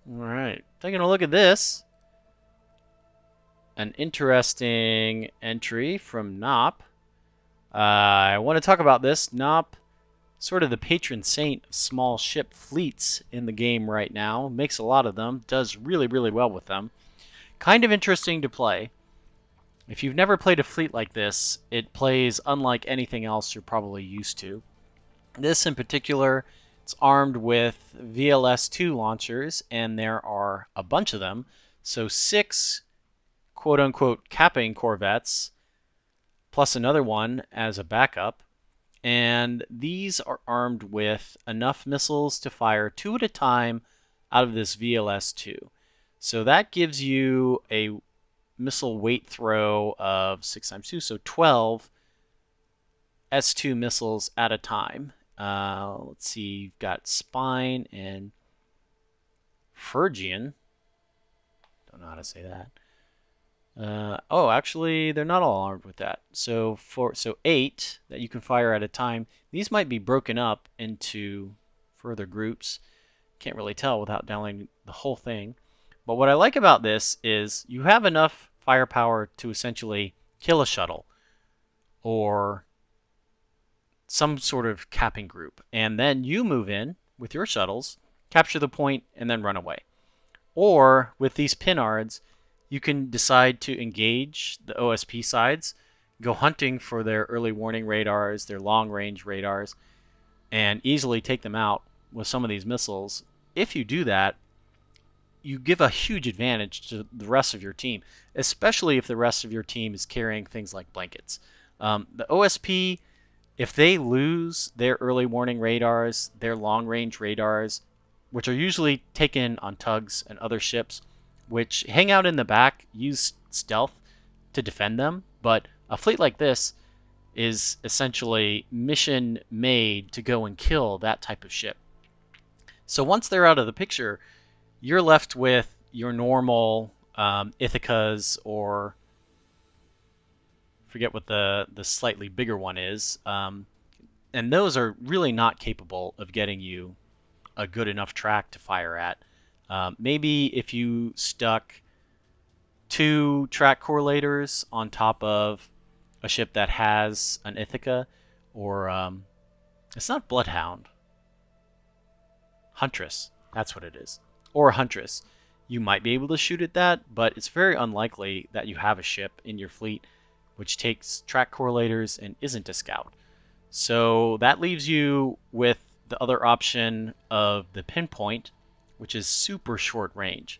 Alright, taking a look at this. An interesting entry from Nop. I want to talk about this. Nop, sort of the patron saint of small ship fleets in the game right now. Makes a lot of them. Does really, really well with them. Kind of interesting to play. If you've never played a fleet like this, it plays unlike anything else you're probably used to. This in particular, it's armed with VLS-2 launchers, and there are a bunch of them. So 6 quote-unquote capping corvettes, plus another one as a backup. And these are armed with enough missiles to fire 2 at a time out of this VLS-2. So that gives you a missile weight throw of 6 times 2, so 12 S2 missiles at a time. Let's see, you've got Spine and Phrygian. Don't know how to say that. Oh, actually, they're not all armed with that. So 8 that you can fire at a time. These might be broken up into further groups. Can't really tell without downloading the whole thing. But what I like about this is you have enough firepower to essentially kill a shuttle or some sort of capping group. And then you move in with your shuttles, capture the point, and then run away. Or with these pinards, you can decide to engage the OSP sides, go hunting for their early warning radars, their long-range radars, and easily take them out with some of these missiles. If you do that, you give a huge advantage to the rest of your team, especially if the rest of your team is carrying things like blankets. The OSP, if they lose their early warning radars, their long-range radars, which are usually taken on tugs and other ships, which hang out in the back, use stealth to defend them, but a fleet like this is essentially mission made to go and kill that type of ship. So once they're out of the picture, you're left with your normal Ithacas, or forget what the slightly bigger one is, and those are really not capable of getting you a good enough track to fire at. Maybe if you stuck 2 track correlators on top of a ship that has an Ithaca, or it's not Bloodhound, Huntress, that's what it is, or a Huntress. You might be able to shoot at that, but it's very unlikely that you have a ship in your fleet which takes track correlators and isn't a scout. So that leaves you with the other option of the pinpoint, which is super short range.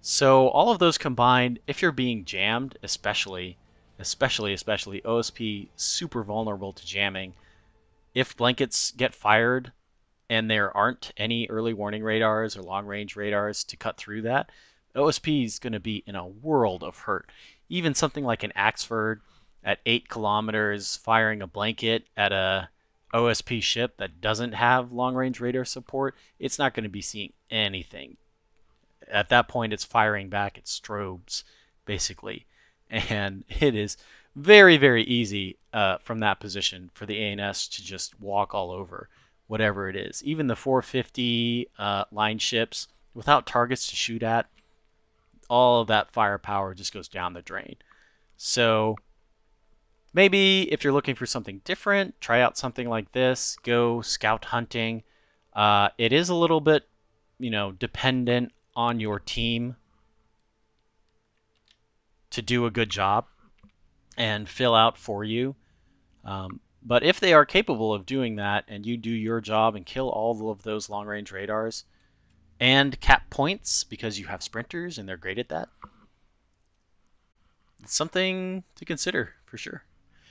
So all of those combined, if you're being jammed, especially OSP, super vulnerable to jamming. If blankets get fired and there aren't any early warning radars or long range radars to cut through that, OSP is going to be in a world of hurt. Even something like an Axford at 8 kilometers firing a blanket at a OSP ship that doesn't have long range radar support, it's not going to be seeing anything. At that point, it's firing back its strobes, basically. And it is very, very easy from that position for the ANS to just walk all over whatever it is. Even the 450 line ships, without targets to shoot at, all of that firepower just goes down the drain. So maybe if you're looking for something different, try out something like this. Go scout hunting. It is a little bit, dependent on your team to do a good job and fill out for you. But if they are capable of doing that and you do your job and kill all of those long-range radars and cap points because you have sprinters and they're great at that, it's something to consider for sure.